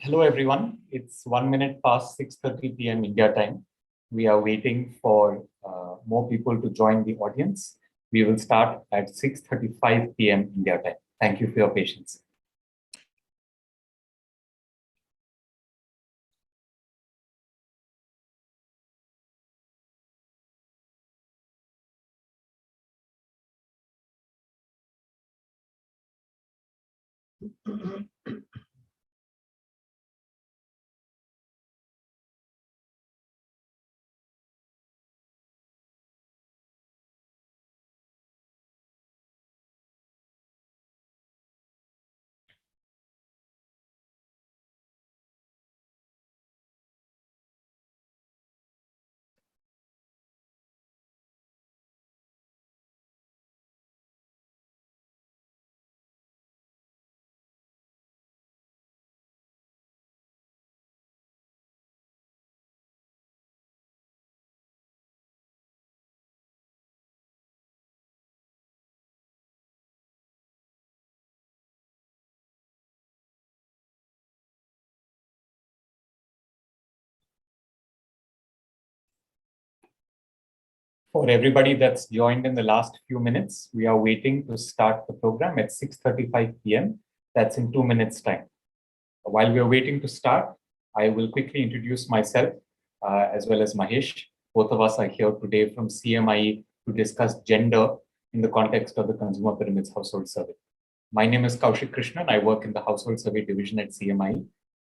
Hello, everyone. It's 1 minute past 6:30 p.m. India time. We are waiting for more people to join the audience. We will start at 6:35 p.m. India time. Thank you for your patience. For everybody that's joined in the last few minutes, we are waiting to start the program at 6:35 p.m. That's in 2 minutes' time. While we are waiting to start, I will quickly introduce myself as well as Mahesh. Both of us are here today from CMIE to discuss gender in the context of the Consumer Pyramids Household Survey. My name is Kaushik Krishnan. I work in the Household Survey Division at CMIE.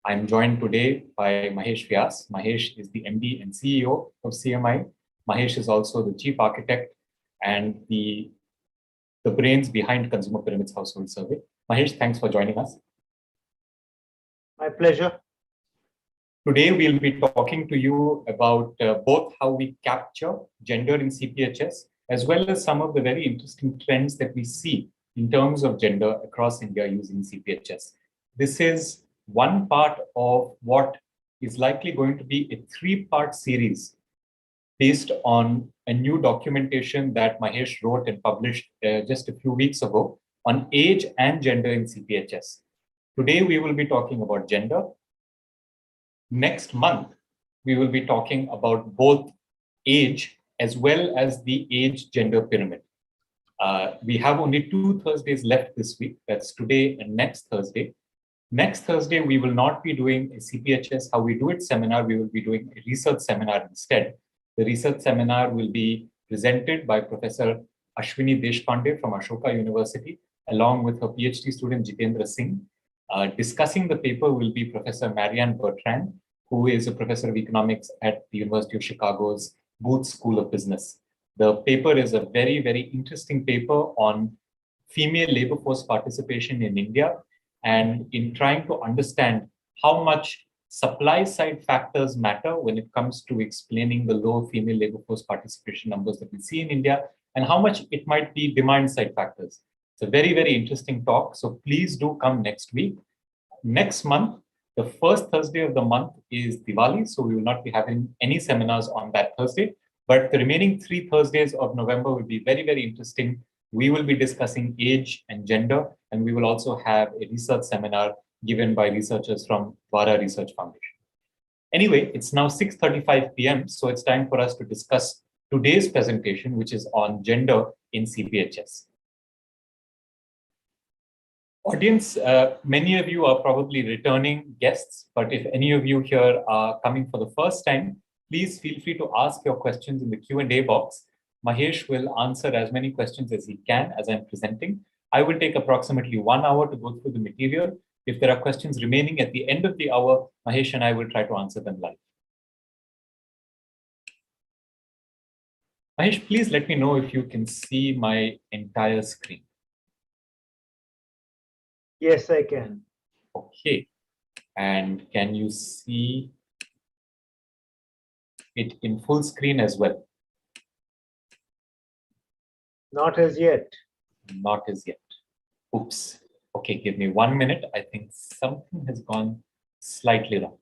I'm joined today by Mahesh Vyas. Mahesh is the MD and CEO of CMIE. Mahesh is also the chief architect and the brains behind Consumer Pyramids Household Survey. Mahesh, thanks for joining us. My pleasure. Today, we'll be talking to you about both how we capture gender in CPHS, as well as some of the very interesting trends that we see in terms of gender across India using CPHS. This is one part of what is likely going to be a three-part series based on a new documentation that Mahesh wrote and published just a few weeks ago on age and gender in CPHS. Today, we will be talking about gender. Next month, we will be talking about both age as well as the age gender pyramid. We have only 2 Thursdays left this week. That's today and next Thursday. Next Thursday, we will not be doing a CPHS How We Do It seminar. We will be doing a research seminar instead. The research seminar will be presented by Professor Ashwini Deshpande from Ashoka University, along with her PhD student Jitendra Singh. Discussing the paper will be Professor Marianne Bertrand, who is a professor of economics at the University of Chicago's Booth School of Business. The paper is a very, very interesting paper on female labor force participation in India and in trying to understand how much supply side factors matter when it comes to explaining the low female labor force participation numbers that we see in India and how much it might be demand side factors. It's a very, very interesting talk. So please do come next week. Next month, the first Thursday of the month is Diwali. So we will not be having any seminars on that Thursday. But the remaining 3 Thursdays of November will be very, very interesting. We will be discussing age and gender, and we will also have a research seminar given by researchers from Vara Research Foundation. Anyway, it's now 6:35 p.m. So it's time for us to discuss today's presentation, which is on gender in CPHS. Audience, many of you are probably returning guests, but if any of you here are coming for the first time, please feel free to ask your questions in the Q&A box. Mahesh will answer as many questions as he can as I'm presenting. I will take approximately 1 hour to go through the material. If there are questions remaining at the end of the hour, Mahesh and I will try to answer them live. Mahesh, please let me know if you can see my entire screen. Yes, I can. Okay. And can you see it in full screen as well? Not as yet. Not as yet. Oops. Okay, give me 1 minute. I think something has gone slightly wrong.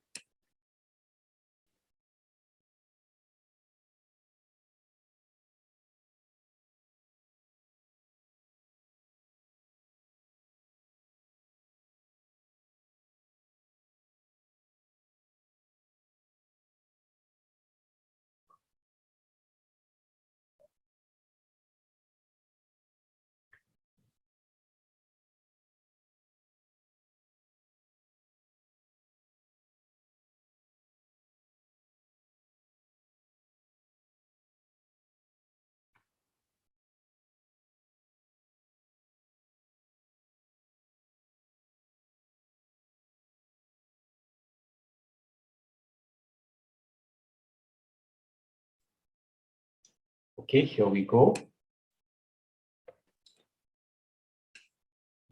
Okay, here we go.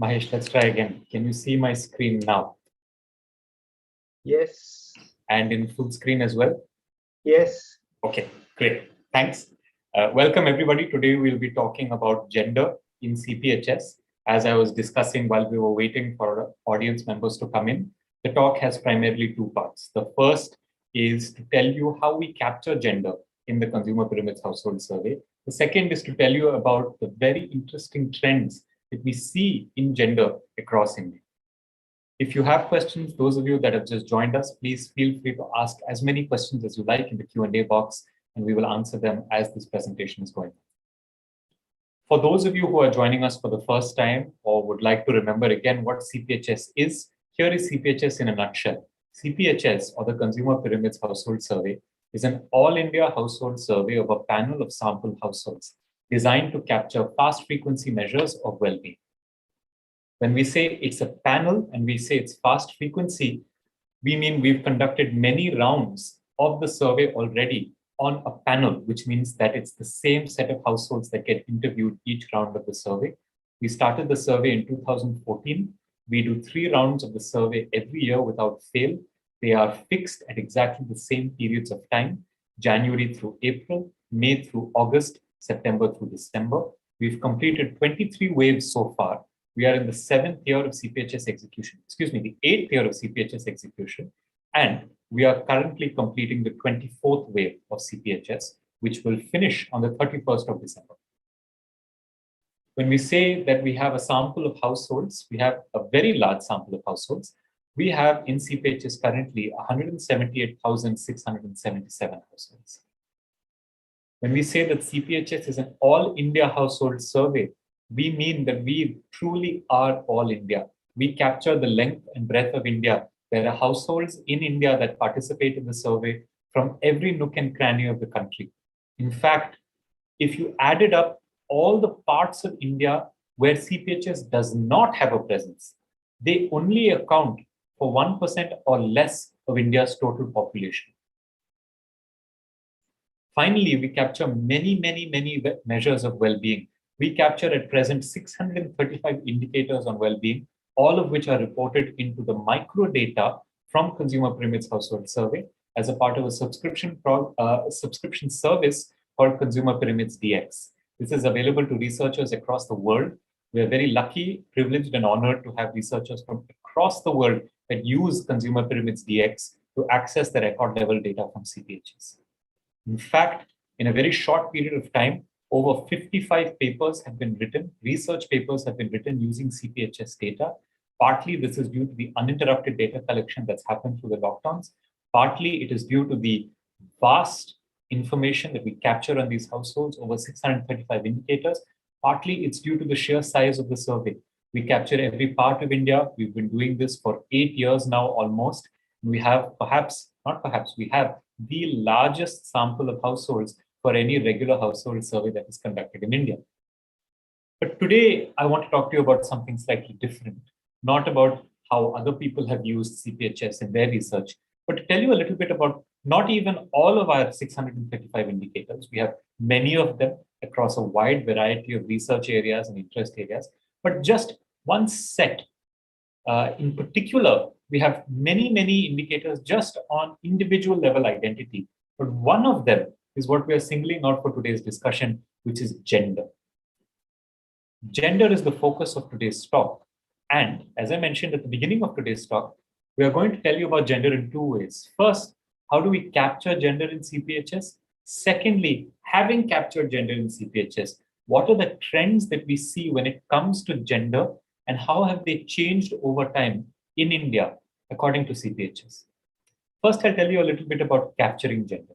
Mahesh, let's try again. Can you see my screen now? Yes. And in full screen as well? Yes. Okay, great. Thanks. Welcome, everybody. Today, we'll be talking about gender in CPHS. As I was discussing while we were waiting for audience members to come in, the talk has primarily two parts. The first is to tell you how we capture gender in the Consumer Pyramids Household Survey. The second is to tell you about the very interesting trends that we see in gender across India. If you have questions, those of you that have just joined us, please feel free to ask as many questions as you like in the Q&A box, and we will answer them as this presentation is going. For those of you who are joining us for the first time or would like to remember again what CPHS is, here is CPHS in a nutshell. CPHS, or the Consumer Pyramids Household Survey, is an all-India household survey of a panel of sample households designed to capture fast frequency measures of well-being. When we say it's a panel and we say it's fast frequency, we mean we've conducted many rounds of the survey already on a panel, which means that it's the same set of households that get interviewed each round of the survey. We started the survey in 2014. We do 3 rounds of the survey every year without fail. They are fixed at exactly the same periods of time, January through April, May through August, September through December. We've completed 23 waves so far. We are in the 7th year of CPHS execution, the 8th year of CPHS execution, and we are currently completing the 24th wave of CPHS, which will finish on the 31st of December. When we say that we have a sample of households, we have a very large sample of households. We have in CPHS currently 178,677 households. When we say that CPHS is an all-India household survey, we mean that we truly are all India. We capture the length and breadth of India. There are households in India that participate in the survey from every nook and cranny of the country. In fact, if you added up all the parts of India where CPHS does not have a presence, they only account for 1% or less of India's total population. Finally, we capture many measures of well-being. We capture at present 635 indicators on well-being, all of which are reported into the micro data from Consumer Pyramids Household Survey as a part of a subscription service called Consumer Pyramids DX. This is available to researchers across the world. We are very lucky, privileged, and honored to have researchers from across the world that use Consumer Pyramids DX to access the record level data from CPHS. In fact, in a very short period of time, over 55 papers have been written, research papers have been written using CPHS data. Partly this is due to the uninterrupted data collection that's happened through the lockdowns. Partly it is due to the vast information that we capture on these households, over 635 indicators. Partly it's due to the sheer size of the survey. We capture every part of India. We've been doing this for 8 years now almost. We have we have the largest sample of households for any regular household survey that is conducted in India. But today, I want to talk to you about something slightly different, not about how other people have used CPHS in their research, but to tell you a little bit about not even all of our 635 indicators. We have many of them across a wide variety of research areas and interest areas, but just one set. In particular, we have many indicators just on individual level identity, but one of them is what we are singling out for today's discussion, which is gender. Gender is the focus of today's talk. And as I mentioned at the beginning of today's talk, we are going to tell you about gender in 2 ways. First, how do we capture gender in CPHS? Secondly, having captured gender in CPHS, what are the trends that we see when it comes to gender and how have they changed over time in India according to CPHS? First, I'll tell you a little bit about capturing gender.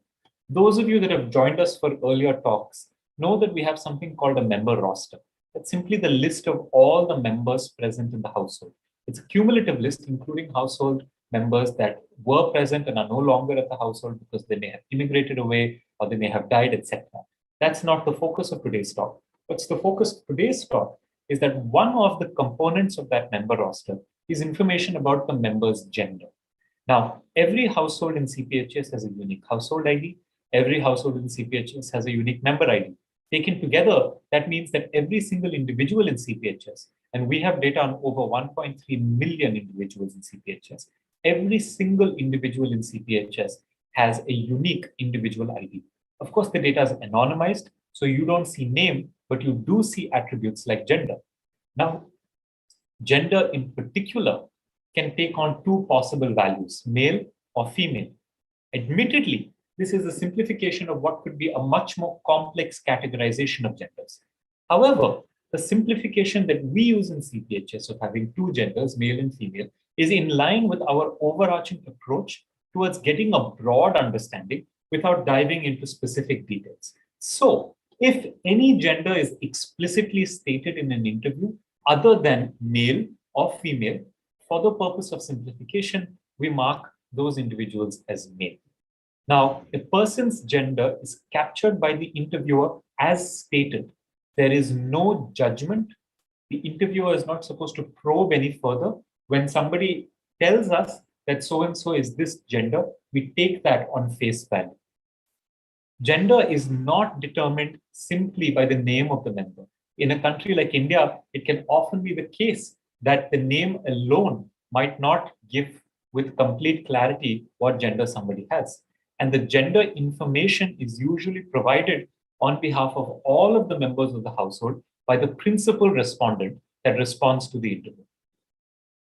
Those of you that have joined us for earlier talks know that we have something called a member roster. That's simply the list of all the members present in the household. It's a cumulative list, including household members that were present and are no longer at the household because they may have immigrated away or they may have died, etc. That's not the focus of today's talk. What's the focus of today's talk is that one of the components of that member roster is information about the member's gender. Now, every household in CPHS has a unique household ID. Every household in CPHS has a unique member ID. Taken together, that means that every single individual in CPHS, and we have data on over 1.3 million individuals in CPHS, every single individual in CPHS has a unique individual ID. Of course, the data is anonymized, so you don't see name, but you do see attributes like gender. Now, gender in particular can take on two possible values, male or female. Admittedly, this is a simplification of what could be a much more complex categorization of genders. However, the simplification that we use in CPHS of having two genders, male and female, is in line with our overarching approach towards getting a broad understanding without diving into specific details. So, if any gender is explicitly stated in an interview other than male or female, for the purpose of simplification, we mark those individuals as male. Now, a person's gender is captured by the interviewer as stated. There is no judgment. The interviewer is not supposed to probe any further. When somebody tells us that so-and-so is this gender, we take that on face value. Gender is not determined simply by the name of the member. In a country like India, it can often be the case that the name alone might not give with complete clarity what gender somebody has. And the gender information is usually provided on behalf of all of the members of the household by the principal respondent that responds to the interview.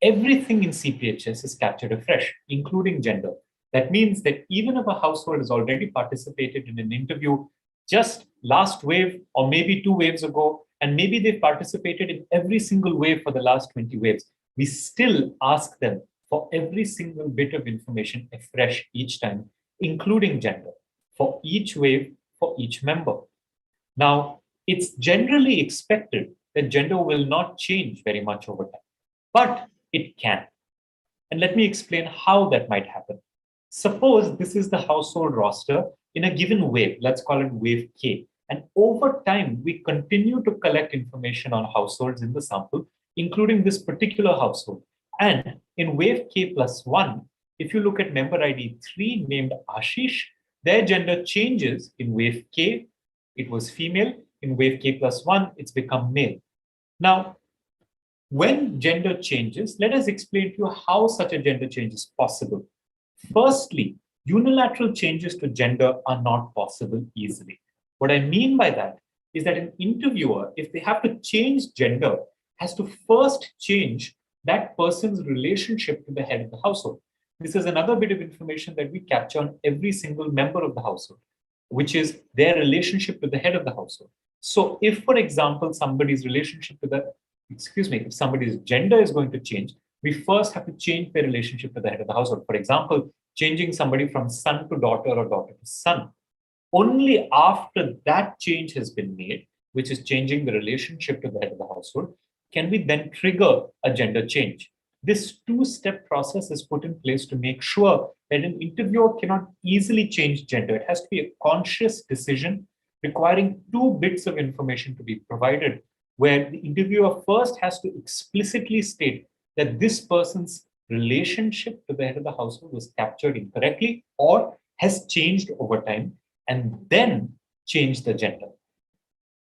Everything in CPHS is captured afresh, including gender. That means that even if a household has already participated in an interview just last wave or maybe 2 waves ago, and maybe they've participated in every single wave for the last 20 waves, we still ask them for every single bit of information afresh each time, including gender, for each wave, for each member. Now, it's generally expected that gender will not change very much over time, but it can. And let me explain how that might happen. Suppose this is the household roster in a given wave, let's call it wave K. And over time, we continue to collect information on households in the sample, including this particular household. And in wave K plus 1, if you look at member ID 3 named Ashish, their gender changes. In wave K, it was female. In wave K plus 1, it's become male. Now, when gender changes, let us explain to you how such a gender change is possible. Firstly, unilateral changes to gender are not possible easily. What I mean by that is that an interviewer, if they have to change gender, has to first change that person's relationship to the head of the household. This is another bit of information that we capture on every single member of the household, which is their relationship to the head of the household. So if, for example, somebody's relationship to if somebody's gender is going to change, we first have to change their relationship to the head of the household. For example, changing somebody from son to daughter or daughter to son. Only after that change has been made, which is changing the relationship to the head of the household, can we then trigger a gender change. This two-step process is put in place to make sure that an interviewer cannot easily change gender. It has to be a conscious decision requiring 2 bits of information to be provided, where the interviewer first has to explicitly state that this person's relationship to the head of the household was captured incorrectly or has changed over time, and then change the gender.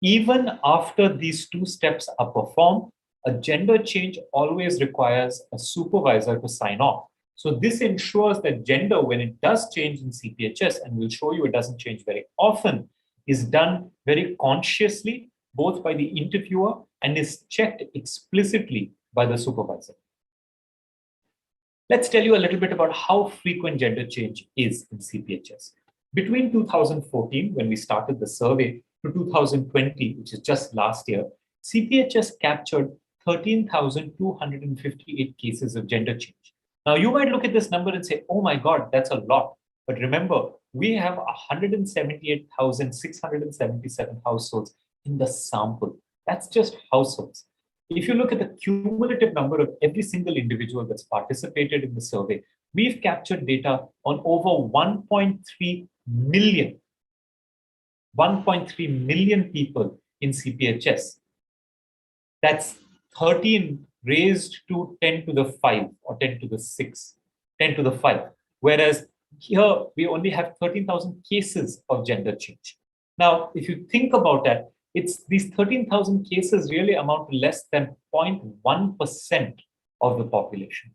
Even after these 2 steps are performed, a gender change always requires a supervisor to sign off. So this ensures that gender, when it does change in CPHS, and we'll show you it doesn't change very often, is done very consciously, both by the interviewer and is checked explicitly by the supervisor. Let's tell you a little bit about how frequent gender change is in CPHS. Between 2014, when we started the survey, to 2020, which is just last year, CPHS captured 13,258 cases of gender change. Now, you might look at this number and say, oh my God, that's a lot. But remember, we have 178,677 households in the sample. That's just households. If you look at the cumulative number of every single individual that's participated in the survey, we've captured data on over 1.3 million people in CPHS. That's 13 raised to 10 to the 5 or 10 to the 6, 10 to the 5. Whereas here we only have 13,000 cases of gender change. Now, if you think about that, It's these 13,000 cases really amount to less than 0.1% of the population.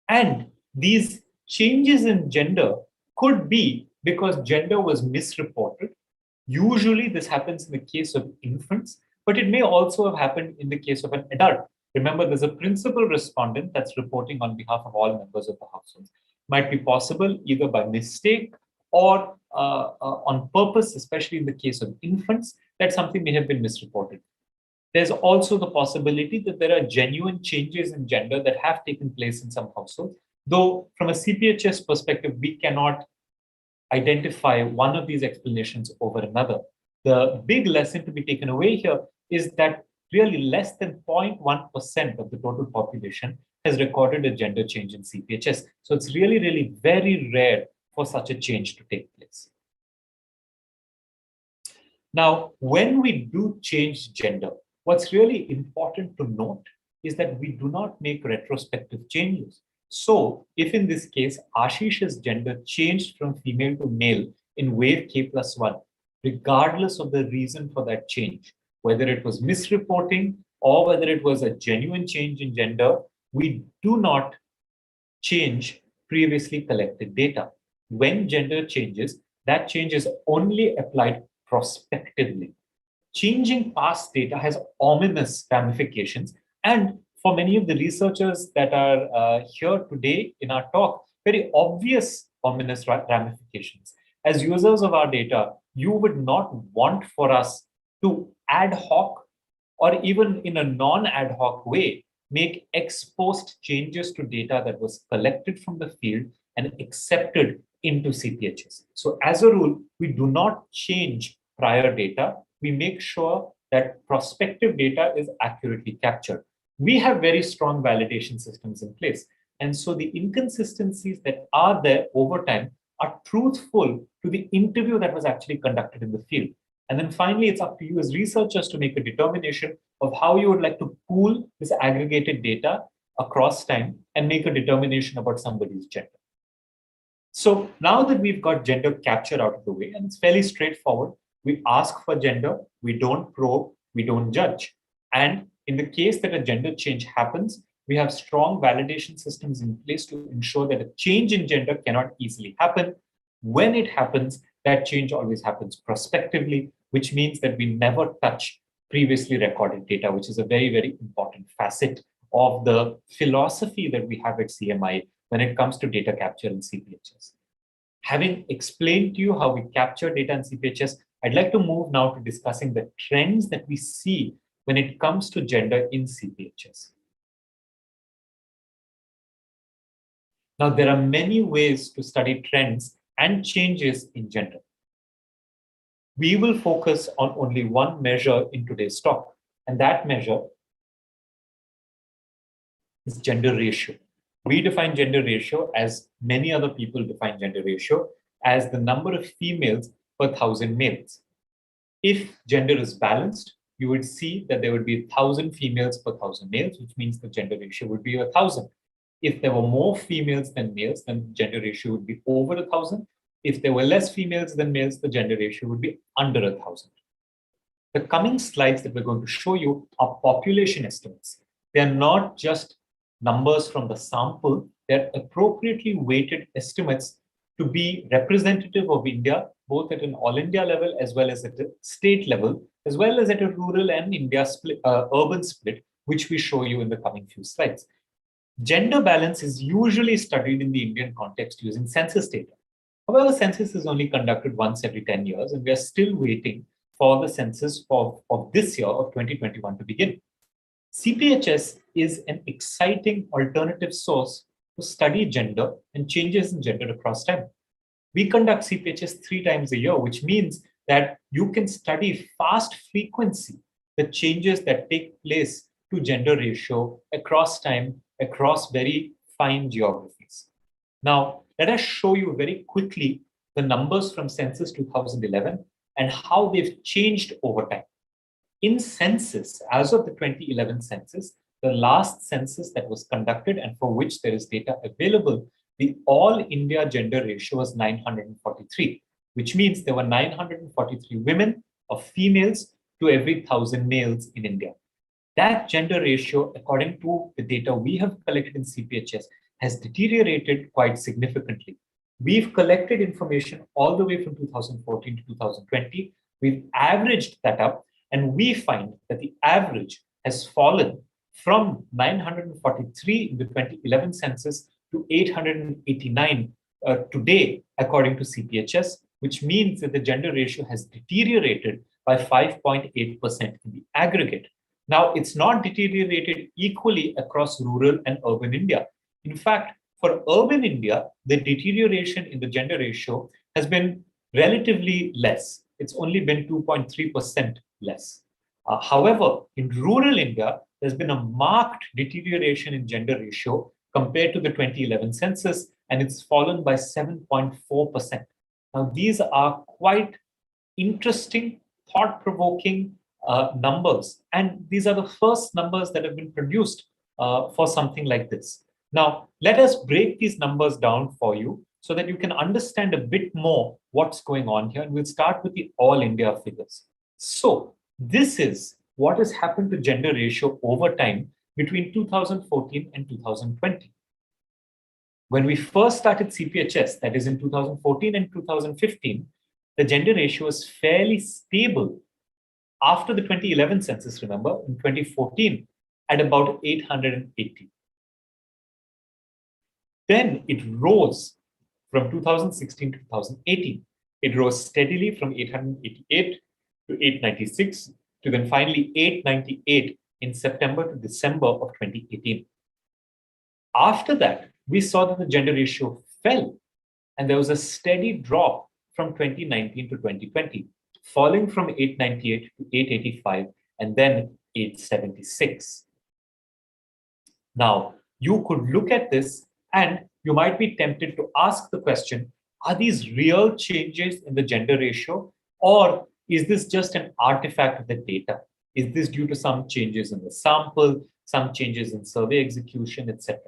And these changes in gender could be because gender was misreported. Usually this happens in the case of infants, but it may also have happened in the case of an adult. Remember, there's a principal respondent that's reporting on behalf of all members of the household. Might be possible either by mistake or on purpose, especially in the case of infants, that something may have been misreported. There's also the possibility that there are genuine changes in gender that have taken place in some households, though from a CPHS perspective, we cannot identify one of these explanations over another. The big lesson to be taken away here is that really less than 0.1% of the total population has recorded a gender change in CPHS. So it's really, really very rare for such a change to take place. Now, when we do change gender, what's really important to note is that we do not make retrospective changes. So if in this case, Ashish's gender changed from female to male in wave K+1, regardless of the reason for that change, whether it was misreporting or whether it was a genuine change in gender, we do not change previously collected data. When gender changes, that change is only applied prospectively. Changing past data has ominous ramifications, and for many of the researchers that are here today in our talk, very obvious ominous ramifications. As users of our data, you would not want for us to ad hoc or even in a non-ad hoc way make ex-post changes to data that was collected from the field and accepted into CPHS. So as a rule, we do not change prior data. We make sure that prospective data is accurately captured. We have very strong validation systems in place. And so the inconsistencies that are there over time are truthful to the interview that was actually conducted in the field. And then finally, it's up to you as researchers to make a determination of how you would like to pool this aggregated data across time and make a determination about somebody's gender. So now that we've got gender capture out of the way, and it's fairly straightforward, we ask for gender, we don't probe, we don't judge. And in the case that a gender change happens, we have strong validation systems in place to ensure that a change in gender cannot easily happen. When it happens, that change always happens prospectively, which means that we never touch previously recorded data, which is a very, very important facet of the philosophy that we have at CMI when it comes to data capture in CPHS. Having explained to you how we capture data in CPHS, I'd like to move now to discussing the trends that we see when it comes to gender in CPHS. Now, there are many ways to study trends and changes in gender. We will focus on only one measure in today's talk, and that measure is gender ratio. We define gender ratio, as many other people define gender ratio, as the number of females per 1,000 males. If gender is balanced, you would see that there would be 1,000 females per 1,000 males, which means the gender ratio would be 1,000. If there were more females than males, then the gender ratio would be over 1,000. If there were less females than males, the gender ratio would be under 1,000. The coming slides that we're going to show you are population estimates. They're not just numbers from the sample, they're appropriately weighted estimates to be representative of India, both at an all India level as well as at a state level, as well as at a rural and India split, urban split, which we show you in the coming few slides. Gender balance is usually studied in the Indian context using census data. However, census is only conducted once every 10 years, and we are still waiting for the census of this year, of 2021, to begin. CPHS is an exciting alternative source to study gender and changes in gender across time. We conduct CPHS 3 times a year, which means that you can study fast frequency, the changes that take place to gender ratio across time, across very fine geographies. Now, let us show you very quickly the numbers from Census 2011 and how they've changed over time. In census, as of the 2011 census, the last census that was conducted and for which there is data available, the all India gender ratio was 943, which means there were 943 women or females to to every 1,000 males in India. That gender ratio, according to the data we have collected in CPHS, has deteriorated quite significantly. We've collected information all the way from 2014 to 2020. We've averaged that up, and we find that the average has fallen from 943 in the 2011 census to 889 today, according to CPHS, which means that the gender ratio has deteriorated by 5.8% in the aggregate. Now, it's not deteriorated equally across rural and urban India. In fact, for urban India, the deterioration in the gender ratio has been relatively less. It's only been 2.3% less. However, in rural India, there's been a marked deterioration in gender ratio compared to the 2011 census, and it's fallen by 7.4%. Now, these are quite interesting, thought-provoking numbers. And these are the first numbers that have been produced for something like this. Now, let us break these numbers down for you so that you can understand a bit more what's going on here. And we'll start with the all India figures. So this is what has happened to gender ratio over time between 2014 and 2020. When we first started CPHS, that is in 2014 and 2015, the gender ratio was fairly stable. After the 2011 census, remember, in 2014, at about 880. Then it rose from 2016 to 2018. It rose steadily from 888 to 896 to then finally 898 in September to December of 2018. After that, we saw that the gender ratio fell, and there was a steady drop from 2019 to 2020, falling from 898 to 885 and then 876. Now, you could look at this and you might be tempted to ask the question, are these real changes in the gender ratio, or is this just an artifact of the data? Is this due to some changes in the sample, some changes in survey execution, etc.?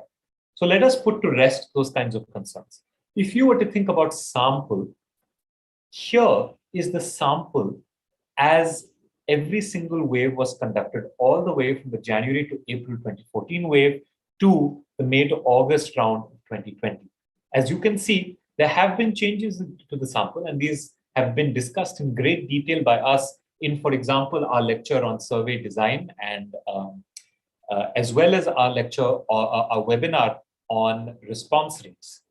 So let us put to rest those kinds of concerns. If you were to think about sample, here is the sample as every single wave was conducted all the way from the January to April 2014 wave to the May to August round of 2020. As you can see, there have been changes to the sample, and these have been discussed in great detail by us in, for example, our lecture on survey design, and as well as our lecture or our webinar on response rates.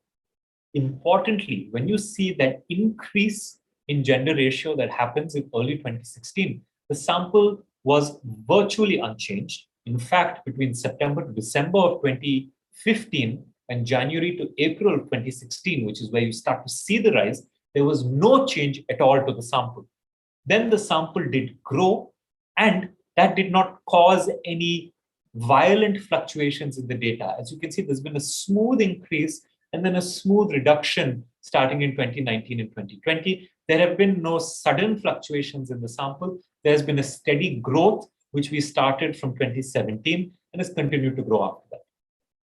Importantly, when you see that increase in gender ratio that happens in early 2016, the sample was virtually unchanged. In fact, between September to December of 2015 and January to April of 2016, which is where you start to see the rise, there was no change at all to the sample. Then the sample did grow, and that did not cause any violent fluctuations in the data. As you can see, there's been a smooth increase and then a smooth reduction starting in 2019 and 2020. There have been no sudden fluctuations in the sample. There's been a steady growth, which we started from 2017 and has continued to grow after that.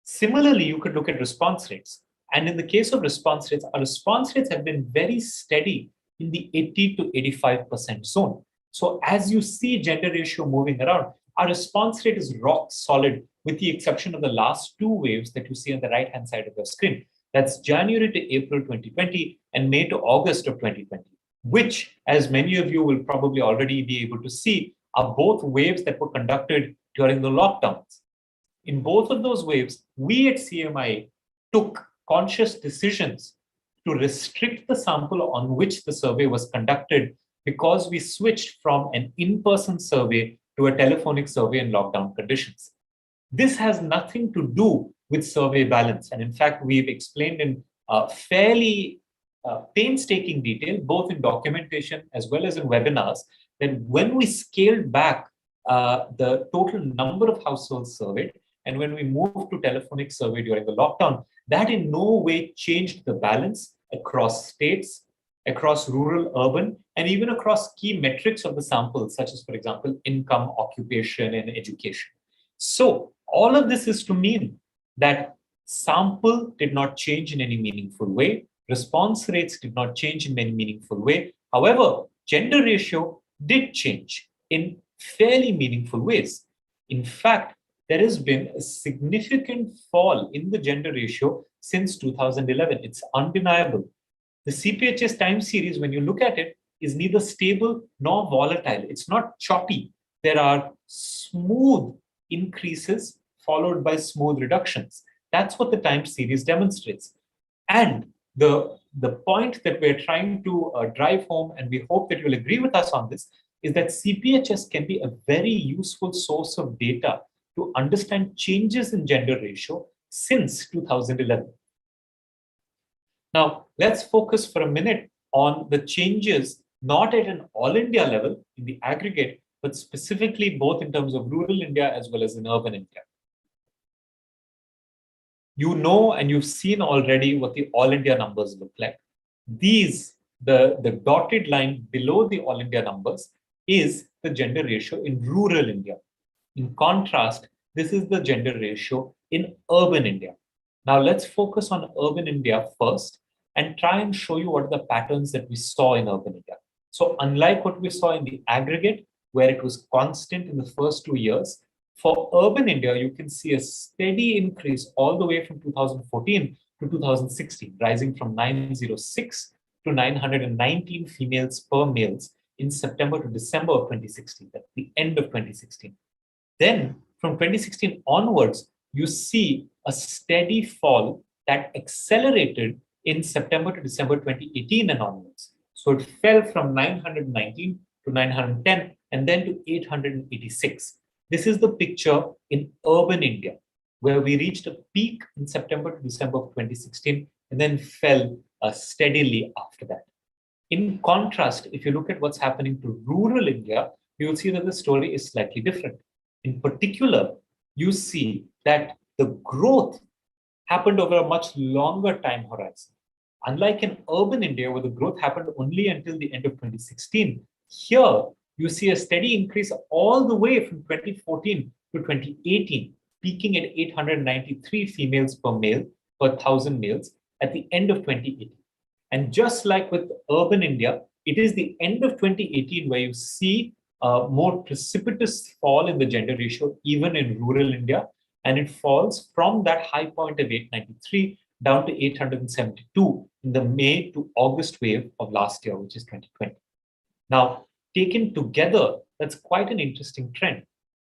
Similarly, you could look at response rates. And in the case of response rates, our response rates have been very steady in the 80 to 85% zone. So as you see gender ratio moving around, our response rate is rock solid, with the exception of the last two waves that you see on the right-hand side of the screen. That's January to April 2020 and May to August of 2020, which, as many of you will probably already be able to see, are both waves that were conducted during the lockdowns. In both of those waves, we at CMI took conscious decisions to restrict the sample on which the survey was conducted, because we switched from an in-person survey to a telephonic survey in lockdown conditions. This has nothing to do with survey balance. And in fact, we've explained in fairly painstaking detail, both in documentation as well as in webinars, that when we scaled back the total number of households surveyed, and when we moved to telephonic survey during the lockdown, that in no way changed the balance across states, across rural, urban, and even across key metrics of the sample, such as, for example, income, occupation, and education. So all of this is to mean that sample did not change in any meaningful way. Response rates did not change in any meaningful way. However, gender ratio did change. in fairly meaningful ways. In fact, there has been a significant fall in the gender ratio since 2011. It's undeniable. The CPHS time series, when you look at it, is neither stable nor volatile. It's not choppy. There are smooth increases followed by smooth reductions. That's what the time series demonstrates. And the point that we're trying to drive home, and we hope that you'll agree with us on this, is that CPHS can be a very useful source of data to understand changes in gender ratio since 2011. Now, let's focus for a minute on the changes, not at an all India level in the aggregate, but specifically both in terms of rural India as well as in urban India. You know, and you've seen already what the all India numbers look like. These, the dotted line below the all India numbers is the gender ratio in rural India. In contrast, this is the gender ratio in urban India. Now let's focus on urban India first and try and show you what are the patterns that we saw in urban India. So unlike what we saw in the aggregate, where it was constant in the first 2 years, for urban India, you can see a steady increase all the way from 2014 to 2016, rising from 906 to 919 females per males in September to December of 2016, at the end of 2016. Then from 2016 onwards, you see a steady fall that accelerated in September to December 2018 and onwards. So it fell from 919 to 910 and then to 886. This is the picture in urban India, where we reached a peak in September to December of 2016 and then fell steadily after that. In contrast, if you look at what's happening to rural India, you will see that the story is slightly different. In particular, you see that the growth happened over a much longer time horizon. Unlike in urban India, where the growth happened only until the end of 2016, here you see a steady increase all the way from 2014 to 2018, peaking at 893 females per male per 1,000 males at the end of 2018. And just like with urban India, it is the end of 2018 where you see a more precipitous fall in the gender ratio, even in rural India. And it falls from that high point of 893 down to 872 in the May to August wave of last year, which is 2020. Now, taken together, that's quite an interesting trend.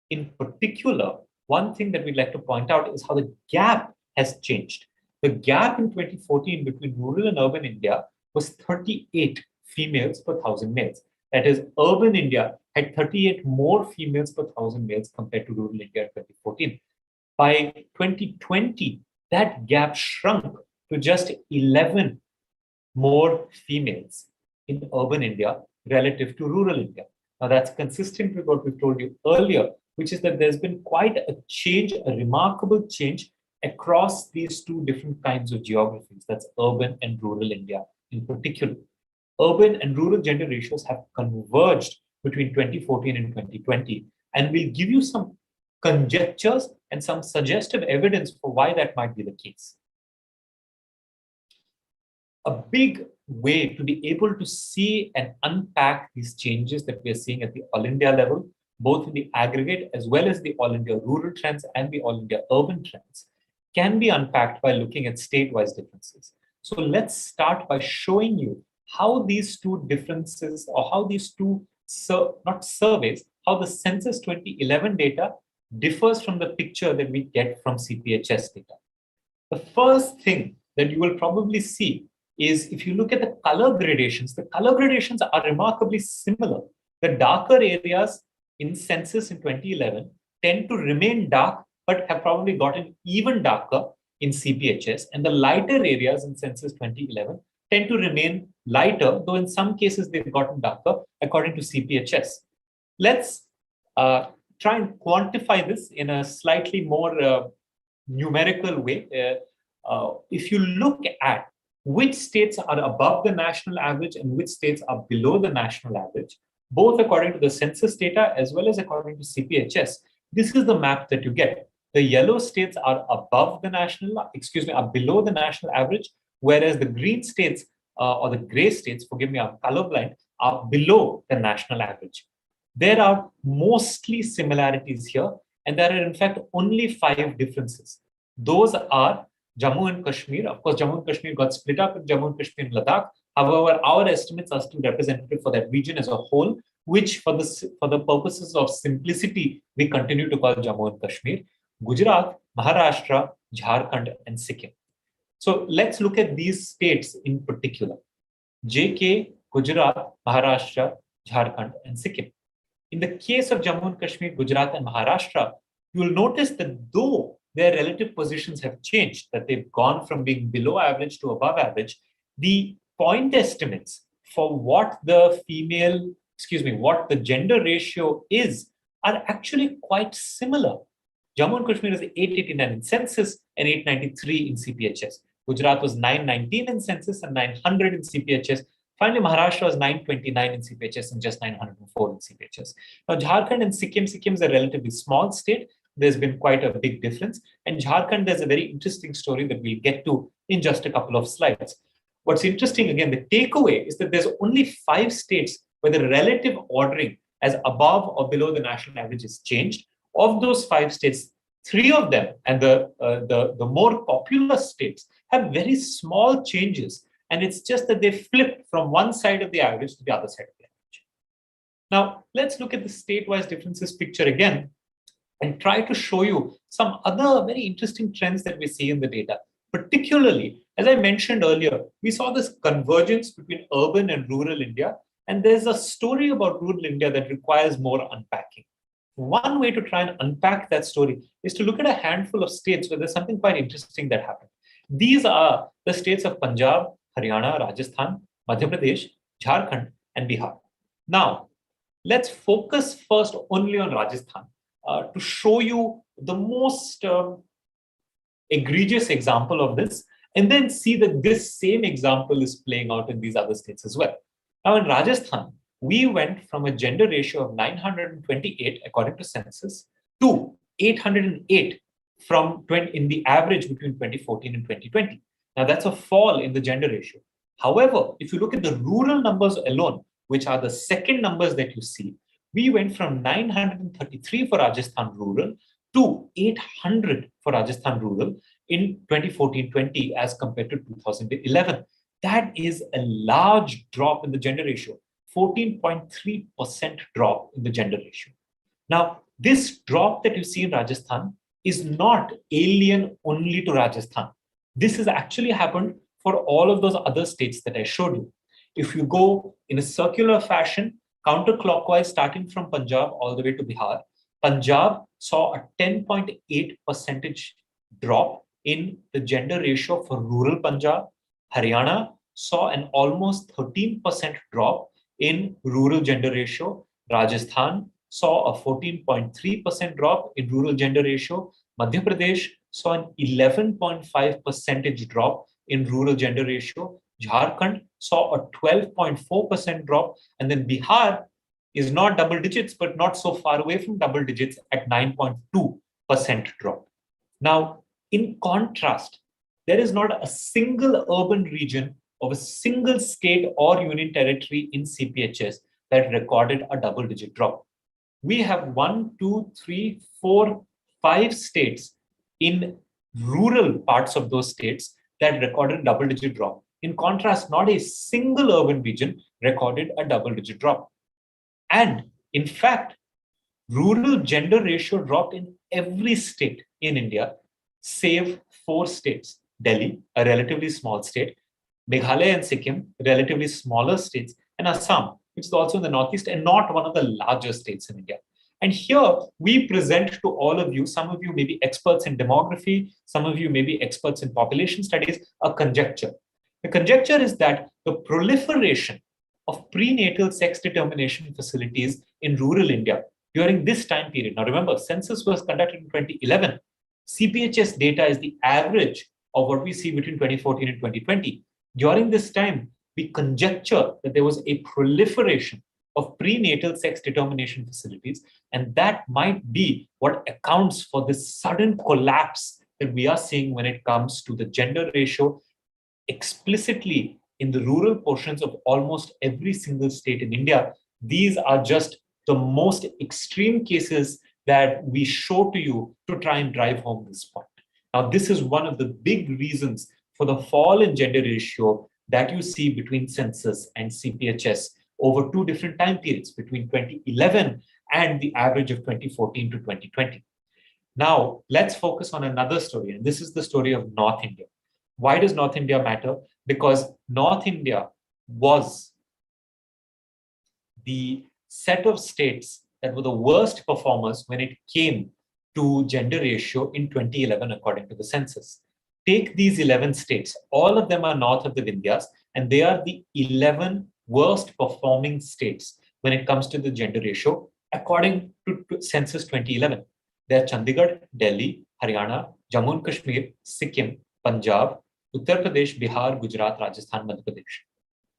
In particular, one thing that we'd like to point out is how the gap has changed. The gap in 2014 between rural and urban India was 38 females per 1,000 males. That is, urban India had 38 more females per 1,000 males compared to rural India in 2014. By 2020, that gap shrunk to just 11 more females in urban India relative to rural India. Now, that's consistent with what we told you earlier, which is that there's been quite a change, a remarkable change across these two different kinds of geographies. That's urban and rural India in particular. Urban and rural gender ratios have converged between 2014 and 2020. And we'll give you some conjectures and some suggestive evidence for why that might be the case. A big way to be able to see and unpack these changes that we are seeing at the All India level, both in the aggregate as well as the All India rural trends and the All India urban trends, can be unpacked by looking at state-wise differences. So let's start by showing you how these two differences, or how these two, not surveys, how the Census 2011 data differs from the picture that we get from CPHS data. The first thing that you will probably see is if you look at the color gradations are remarkably similar. The darker areas in census in 2011 tend to remain dark, but have probably gotten even darker in CPHS. And the lighter areas in census 2011 tend to remain lighter, though in some cases they've gotten darker according to CPHS. Let's try and quantify this in a slightly more numerical way. If you look at which states are above the national average and which states are below the national average, both according to the census data as well as according to CPHS, this is the map that you get. The yellow states are below the national average, whereas the green states or the gray states, forgive me, I'm colorblind, are below the national average. There are mostly similarities here, and there are in fact only 5 differences. Those are Jammu and Kashmir. Of course, Jammu and Kashmir got split up in Jammu and Kashmir and Ladakh. However, our estimates are still representative for that region as a whole, which for the purposes of simplicity, we continue to call Jammu and Kashmir, Gujarat, Maharashtra, Jharkhand, and Sikkim. So let's look at these states in particular. JK, Gujarat, Maharashtra, Jharkhand, and Sikkim. In the case of Jammu and Kashmir, Gujarat, and Maharashtra, you will notice that though their relative positions have changed, that they've gone from being below average to above average, the point estimates for what the gender ratio is are actually quite similar. Jammu and Kashmir is 889 in census and 893 in CPHS. Gujarat was 919 in census and 900 in CPHS. Finally, Maharashtra was 929 in CPHS and just 904 in CPHS. Now, Jharkhand and Sikkim is a relatively small state. There's been quite a big difference. And Jharkhand, there's a very interesting story that we'll get to in just a couple of slides. What's interesting, again, the takeaway is that there's only 5 states where the relative ordering as above or below the national average is changed. Of those 5 states, 3 of them, and the more populous states, have very small changes. And it's just that they flipped from one side of the average to the other side of the average. Now, let's look at the state-wise differences picture again and try to show you some other very interesting trends that we see in the data. Particularly, as I mentioned earlier, we saw this convergence between urban and rural India. And there's a story about rural India that requires more unpacking. One way to try and unpack that story is to look at a handful of states where there's something quite interesting that happened. These are the states of Punjab, Haryana, Rajasthan, Madhya Pradesh, Jharkhand, and Bihar. Now, let's focus first only on Rajasthan to show you the most egregious example of this, and then see that this same example is playing out in these other states as well. Now, in Rajasthan, we went from a gender ratio of 928 according to census to 808 in the average between 2014 and 2020. Now, that's a fall in the gender ratio. However, if you look at the rural numbers alone, which are the second numbers that you see, we went from 933 for Rajasthan rural to 800 for Rajasthan rural in 2014-20 as compared to 2011. That is a large drop in the gender ratio, 14.3% drop in the gender ratio. Now, this drop that you see in Rajasthan is not alien only to Rajasthan. This has actually happened for all of those other states that I showed you. If you go in a circular fashion, counterclockwise, starting from Punjab all the way to Bihar, Punjab saw a 10.8% drop in the gender ratio for rural Punjab. Haryana saw an almost 13% drop in rural gender ratio. Rajasthan saw a 14.3% drop in rural gender ratio. Madhya Pradesh saw an 11.5% drop in rural gender ratio. Jharkhand saw a 12.4% drop. And then Bihar is not double digits, but not so far away from double digits at 9.2% drop. Now, in contrast, there is not a single urban region of a single state or union territory in CPHS that recorded a double-digit drop. We have 1, 2, 3, 4, 5 states in rural parts of those states that recorded a double-digit drop. In contrast, not a single urban region recorded a double-digit drop. And in fact, rural gender ratio dropped in every state in India, save 4 states. Delhi, a relatively small state, Meghalaya and Sikkim, relatively smaller states, and Assam, which is also in the Northeast and not one of the larger states in India. And here we present to all of you, some of you may be experts in demography, some of you may be experts in population studies, a conjecture. The conjecture is that the proliferation of prenatal sex determination facilities in rural India during this time period. Now remember, census was conducted in 2011. CPHS data is the average of what we see between 2014 and 2020. During this time, we conjecture that there was a proliferation of prenatal sex determination facilities, and that might be what accounts for this sudden collapse that we are seeing when it comes to the gender ratio explicitly in the rural portions of almost every single state in India. These are just the most extreme cases that we show to you to try and drive home this point. Now, this is one of the big reasons for the fall in gender ratio that you see between census and CPHS over two different time periods, between 2011 and the average of 2014 to 2020. Now, let's focus on another story, and this is the story of North India. Why does North India matter? Because North India was the set of states that were the worst performers when it came to gender ratio in 2011, according to the census. Take these 11 states, all of them are north of the Vindhyas, and they are the 11 worst performing states when it comes to the gender ratio, according to census 2011. They are Chandigarh, Delhi, Haryana, Jammu and Kashmir, Sikkim, Punjab, Uttar Pradesh, Bihar, Gujarat, Rajasthan, Madhya Pradesh.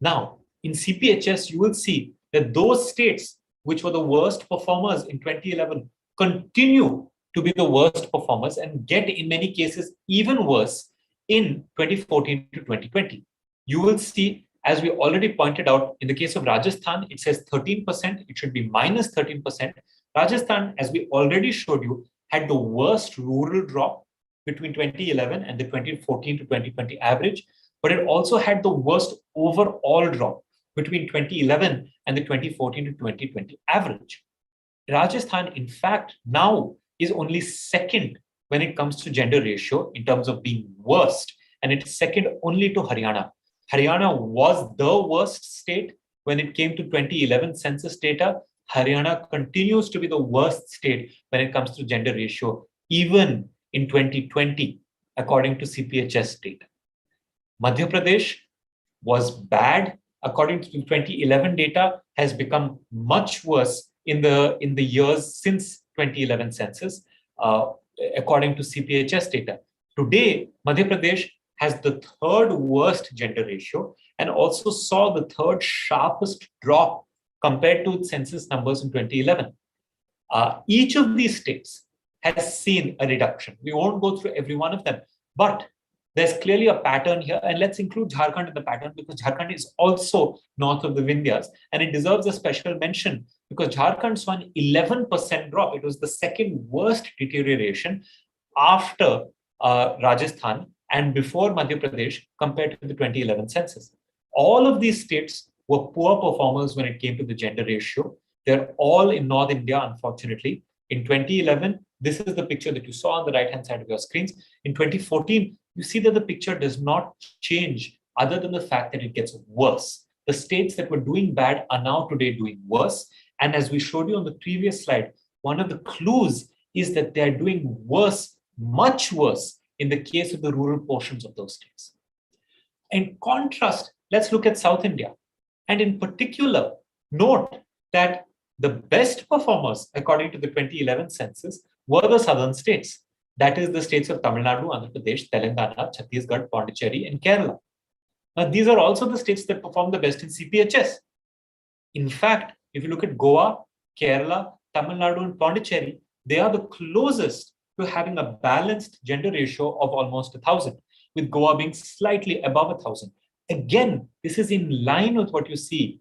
Now, in CPHS, you will see that those states which were the worst performers in 2011 continue to be the worst performers and get, in many cases, even worse in 2014 to 2020. You will see, as we already pointed out, in the case of Rajasthan, it says 13%, it should be minus 13%. Rajasthan, as we already showed you, had the worst rural drop between 2011 and the 2014 to 2020 average, but it also had the worst overall drop between 2011 and the 2014 to 2020 average. Rajasthan, in fact, now is only second when it comes to gender ratio in terms of being worst, and it's second only to Haryana. Haryana was the worst state when it came to 2011 census data. Haryana continues to be the worst state when it comes to gender ratio, even in 2020, according to CPHS data. Madhya Pradesh was bad, according to 2011 data, has become much worse in the years since 2011 census, according to CPHS data. Today, Madhya Pradesh has the third worst gender ratio and also saw the third sharpest drop compared to its census numbers in 2011. Each of these states has seen a reduction. We won't go through every one of them, but there's clearly a pattern here, and let's include Jharkhand in the pattern because Jharkhand is also north of the Vindhyas, and it deserves a special mention because Jharkhand saw an 11% drop. It was the second worst deterioration after Rajasthan and before Madhya Pradesh compared to the 2011 census. All of these states were poor performers when it came to the gender ratio. They're all in North India, unfortunately. In 2011, this is the picture that you saw on the right-hand side of your screens. In 2014, you see that the picture does not change other than the fact that it gets worse. The states that were doing bad are now today doing worse. And as we showed you on the previous slide, one of the clues is that they're doing worse, much worse, in the case of the rural portions of those states. In contrast, let's look at South India. And in particular, note that the best performers, according to the 2011 census, were the southern states. That is the states of Tamil Nadu, Andhra Pradesh, Telangana, Chhattisgarh, Pondicherry, and Kerala. Now, these are also the states that perform the best in CPHS. In fact, if you look at Goa, Kerala, Tamil Nadu, and Pondicherry, they are the closest to having a balanced gender ratio of almost 1,000, with Goa being slightly above 1,000. Again, this is in line with what you see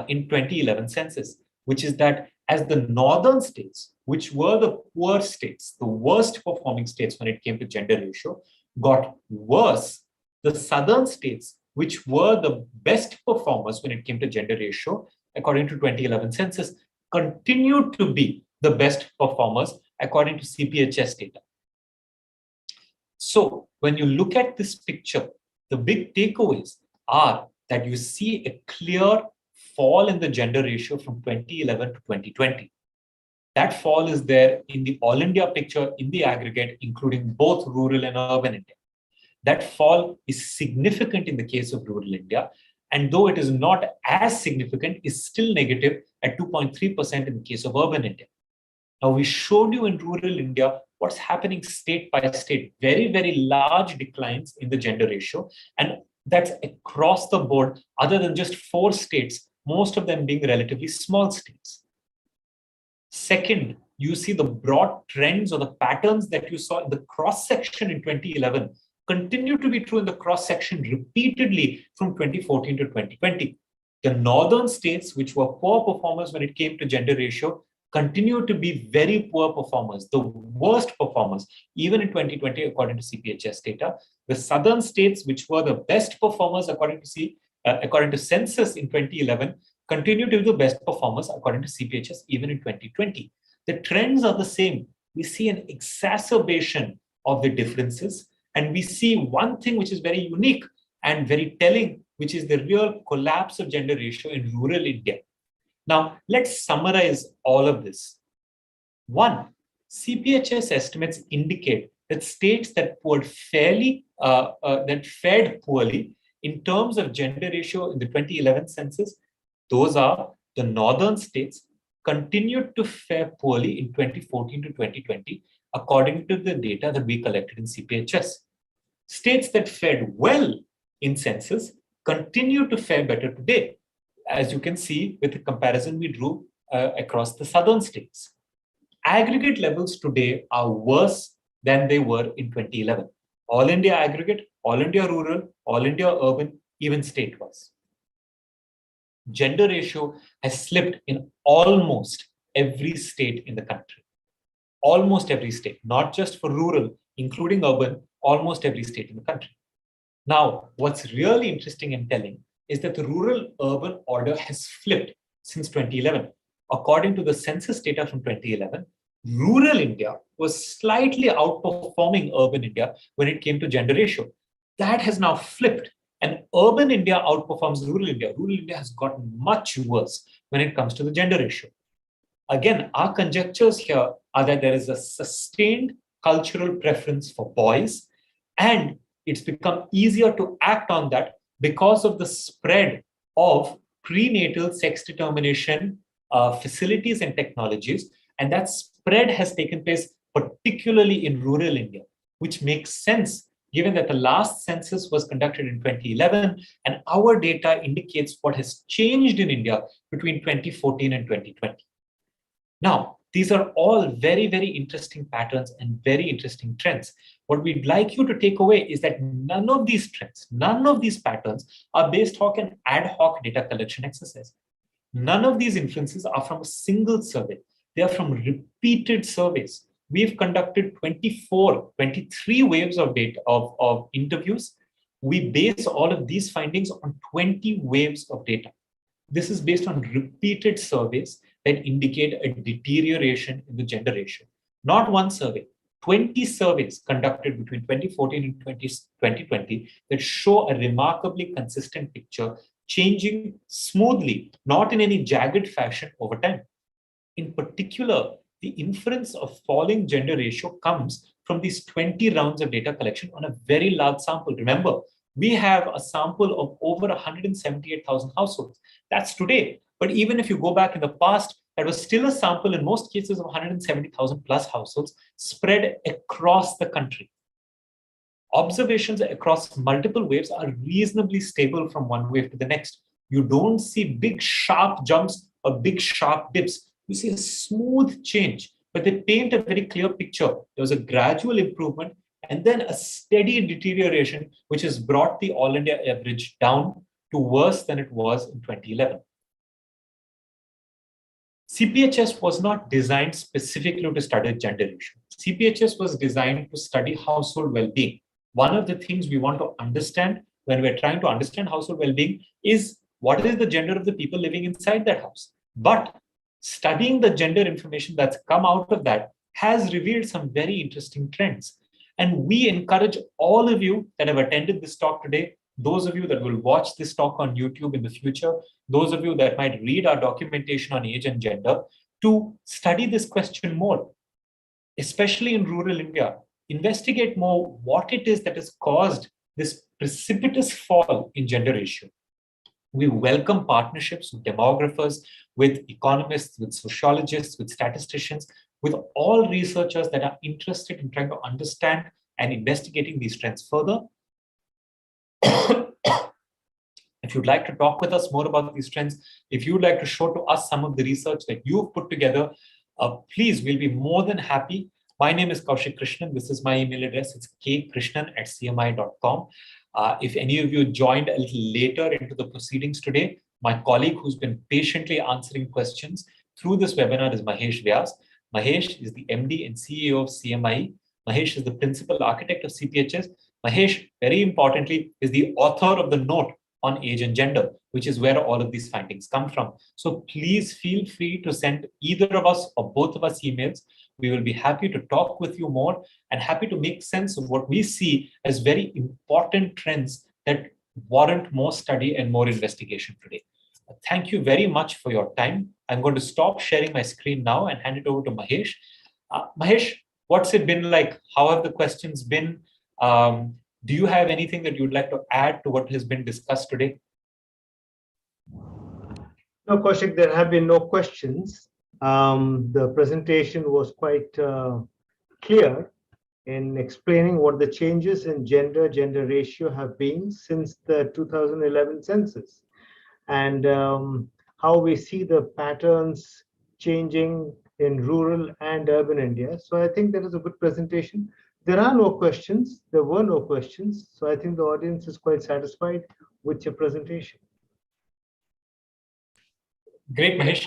in 2011 census, which is that as the northern states, which were the poor states, the worst performing states when it came to gender ratio, got worse, the southern states, which were the best performers when it came to gender ratio, according to 2011 census, continued to be the best performers according to CPHS data. So when you look at this picture, the big takeaways are that you see a clear fall in the gender ratio from 2011 to 2020. That fall is there in the all India picture in the aggregate, including both rural and urban India. That fall is significant in the case of rural India, and though it is not as significant, is still negative at 2.3% in the case of urban India. Now, we showed you in rural India what's happening state by state, very, very large declines in the gender ratio, and that's across the board, other than just 4 states, most of them being relatively small states. Second, you see the broad trends or the patterns that you saw in the cross-section in 2011 continue to be true in the cross-section repeatedly from 2014 to 2020. The northern states, which were poor performers when it came to gender ratio, continue to be very poor performers, the worst performers, even in 2020, according to CPHS data. The southern states, which were the best performers according to census in 2011, continue to be the best performers according to CPHS even in 2020. The trends are the same. We see an exacerbation of the differences, and we see one thing which is very unique and very telling, which is the real collapse of gender ratio in rural India. Now, let's summarize all of this. One, CPHS estimates indicate that states that fared poorly in terms of gender ratio in the 2011 census, those are the northern states, continued to fare poorly in 2014 to 2020, according to the data that we collected in CPHS. States that fared well in census continue to fare better today, as you can see with the comparison we drew across the southern states. Aggregate levels today are worse than they were in 2011. All India aggregate, all India rural, all India urban, even state-wise. Gender ratio has slipped in almost every state in the country. Almost every state, not just for rural, including urban, almost every state in the country. Now, what's really interesting and telling is that the rural-urban order has flipped since 2011. According to the census data from 2011, rural India was slightly outperforming urban India when it came to gender ratio. That has now flipped, and urban India outperforms rural India. Rural India has gotten much worse when it comes to the gender ratio. Again, our conjectures here are that there is a sustained cultural preference for boys, and it's become easier to act on that because of the spread of prenatal sex determination facilities and technologies. And that spread has taken place particularly in rural India, which makes sense given that the last census was conducted in 2011, and our data indicates what has changed in India between 2014 and 2020. Now, these are all very, very interesting patterns and very interesting trends. What we'd like you to take away is that none of these trends, none of these patterns are based on an ad hoc data collection exercise. None of these inferences are from a single survey. They are from repeated surveys. We've conducted 23 waves of data of interviews. We base all of these findings on 20 waves of data. This is based on repeated surveys that indicate a deterioration in the gender ratio. Not one survey, 20 surveys conducted between 2014 and 2020 that show a remarkably consistent picture, changing smoothly, not in any jagged fashion over time. In particular, the inference of falling gender ratio comes from these 20 rounds of data collection on a very large sample. Remember, we have a sample of over 178,000 households. That's today. But even if you go back in the past, that was still a sample in most cases of 170,000 plus households spread across the country. Observations across multiple waves are reasonably stable from one wave to the next. You don't see big sharp jumps or big sharp dips. You see a smooth change, but they paint a very clear picture. There was a gradual improvement and then a steady deterioration, which has brought the all India average down to worse than it was in 2011. CPHS was not designed specifically to study gender ratio. CPHS was designed to study household well-being. One of the things we want to understand when we're trying to understand household well-being is what is the gender of the people living inside that house. But studying the gender information that's come out of that has revealed some very interesting trends. And we encourage all of you that have attended this talk today, those of you that will watch this talk on YouTube in the future, those of you that might read our documentation on age and gender, to study this question more, especially in rural India. Investigate more what it is that has caused this precipitous fall in gender ratio. We welcome partnerships with demographers, with economists, with sociologists, with statisticians, with all researchers that are interested in trying to understand and investigating these trends further. If you'd like to talk with us more about these trends, if you'd like to show to us some of the research that you've put together, please, we'll be more than happy. My name is Kaushik Krishnan. This is my email address. It's kkrishnan@cmi.com. If any of you joined a little later into the proceedings today, My colleague who's been patiently answering questions through this webinar is Mahesh Vyas. Mahesh is the MD and CEO of CMI. Mahesh is the principal architect of CPHS. Mahesh, very importantly, is the author of the note on age and gender, which is where all of these findings come from. So please feel free to send either of us or both of us emails. We will be happy to talk with you more and happy to make sense of what we see as very important trends that warrant more study and more investigation today. Thank you very much for your time. I'm going to stop sharing my screen now and hand it over to Mahesh. Mahesh, what's it been like? How have the questions been? Do you have anything that you'd like to add to what has been discussed today? No, Kaushik, there have been no questions. The presentation was quite clear in explaining what the changes in gender ratio have been since the 2011 census, and how we see the patterns changing in rural and urban India. So I think that is a good presentation. There are no questions. There were no questions. So I think the audience is quite satisfied with your presentation. Great, Mahesh.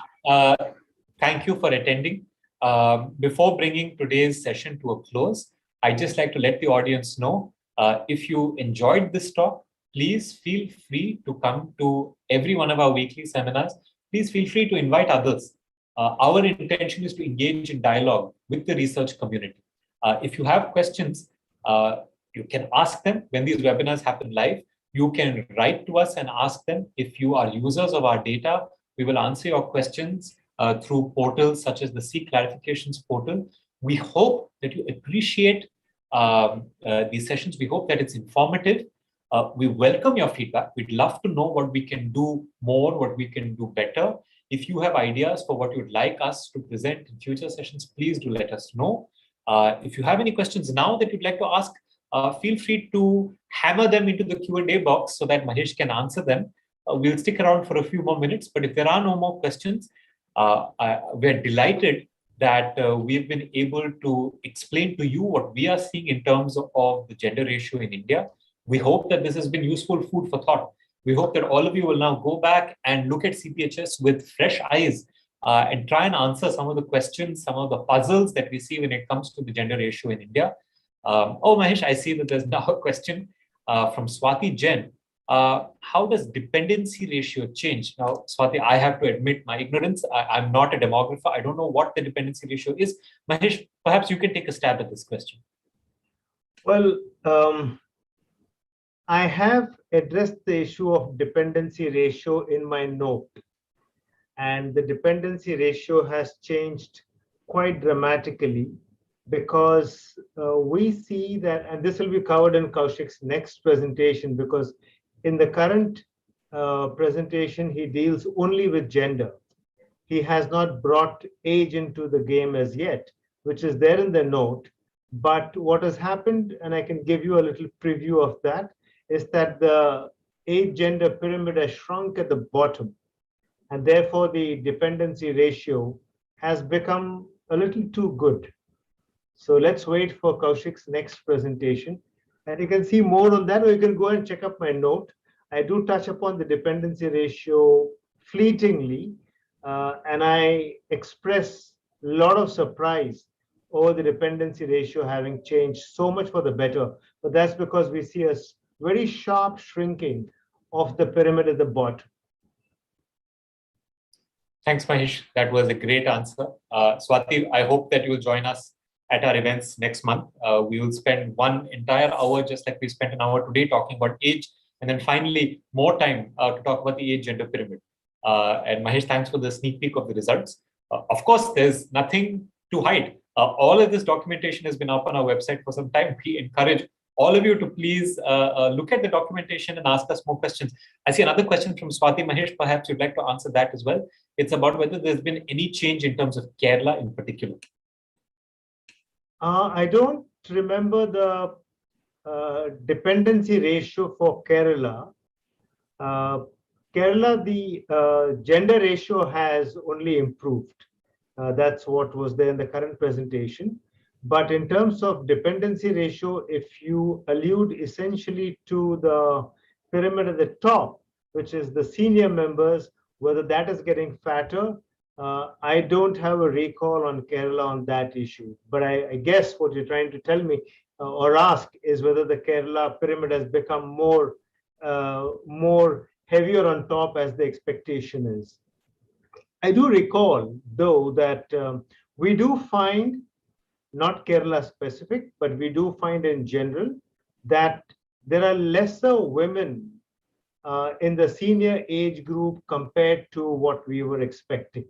Thank you for attending. Before bringing today's session to a close, I'd just like to let the audience know, if you enjoyed this talk, please feel free to come to every one of our weekly seminars. Please feel free to invite others. Our intention is to engage in dialogue with the research community. If you have questions, you can ask them when these webinars happen live. You can write to us and ask them. If you are users of our data, we will answer your questions through portals such as the C Clarifications portal. We hope that you appreciate these sessions. We hope that it's informative. We welcome your feedback. We'd love to know what we can do more, what we can do better. If you have ideas for what you'd like us to present in future sessions, please do let us know. If you have any questions now that you'd like to ask, feel free to hammer them into the Q&A box so that Mahesh can answer them. We'll stick around for a few more minutes, but if there are no more questions, we're delighted that we've been able to explain to you what we are seeing in terms of the gender ratio in India. We hope that this has been useful food for thought. We hope that all of you will now go back and look at CPHS with fresh eyes and try and answer some of the questions, some of the puzzles that we see when it comes to the gender ratio in India. Oh, Mahesh, I see that there's now a question from Swati Jain. How does dependency ratio change? Now, Swati, I have to admit my ignorance. I'm not a demographer. I don't know what the dependency ratio is. Mahesh, perhaps you can take a stab at this question. Well, I have addressed the issue of dependency ratio in my note, and the dependency ratio has changed quite dramatically because we see that, and this will be covered in Kaushik's next presentation, because in the current presentation, he deals only with gender. He has not brought age into the game as yet, which is there in the note. But what has happened, and I can give you a little preview of that, is that the age-gender pyramid has shrunk at the bottom, and therefore the dependency ratio has become a little too good. So let's wait for Kaushik's next presentation, and you can see more on that, or you can go and check up my note. I do touch upon the dependency ratio fleetingly, and I express a lot of surprise over the dependency ratio having changed so much for the better. But that's because we see a very sharp shrinking of the pyramid at the bottom. Thanks, Mahesh. That was a great answer. Swati, I hope that you'll join us at our events next month. We will spend one entire hour, just like we spent an hour today, talking about age, and then finally more time to talk about the age-gender pyramid. And Mahesh, thanks for the sneak peek of the results. Of course, there's nothing to hide. All of this documentation has been up on our website for some time. We encourage all of you to please look at the documentation and ask us more questions. I see another question from Swati. Mahesh, perhaps you'd like to answer that as well. It's about whether there's been any change in terms of Kerala in particular. I don't remember the dependency ratio for Kerala. Kerala, the gender ratio has only improved. That's what was there in the current presentation. But in terms of dependency ratio, if you allude essentially to the pyramid at the top, which is the senior members, whether that is getting fatter. I don't have a recall on Kerala on that issue, but I guess what you're trying to tell me or ask is whether the Kerala pyramid has become more heavier on top as the expectation is. I do recall, though, that we do find, not Kerala specific, but we do find in general that there are lesser women in the senior age group compared to what we were expecting.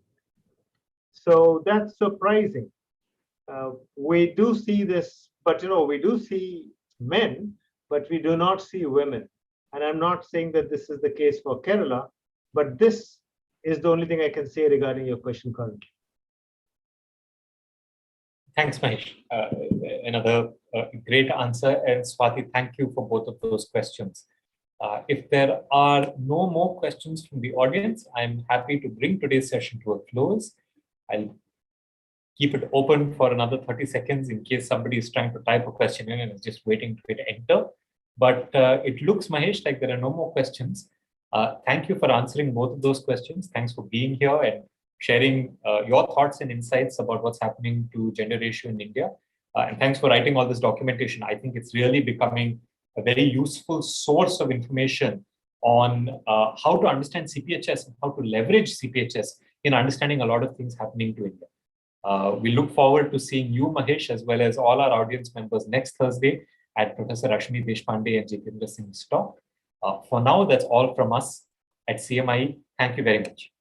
So that's surprising. We do see this, but we do see men, but we do not see women. And I'm not saying that this is the case for Kerala, but this is the only thing I can say regarding your question currently. Thanks, Mahesh. Another great answer. And Swati, thank you for both of those questions. If there are no more questions from the audience, I'm happy to bring today's session to a close. I'll keep it open for another 30 seconds in case somebody is trying to type a question in and is just waiting to hit enter. But it looks, Mahesh, like there are no more questions. Thank you for answering both of those questions. Thanks for being here and sharing your thoughts and insights about what's happening to gender ratio in India. And thanks for writing all this documentation. I think it's really becoming a very useful source of information on how to understand CPHS and how to leverage CPHS in understanding a lot of things happening to India. We look forward to seeing you, Mahesh, as well as all our audience members next Thursday at Professor Rashmi Deshpande and Jitendra Singh's talk. For now, that's all from us at CMI. Thank you very much.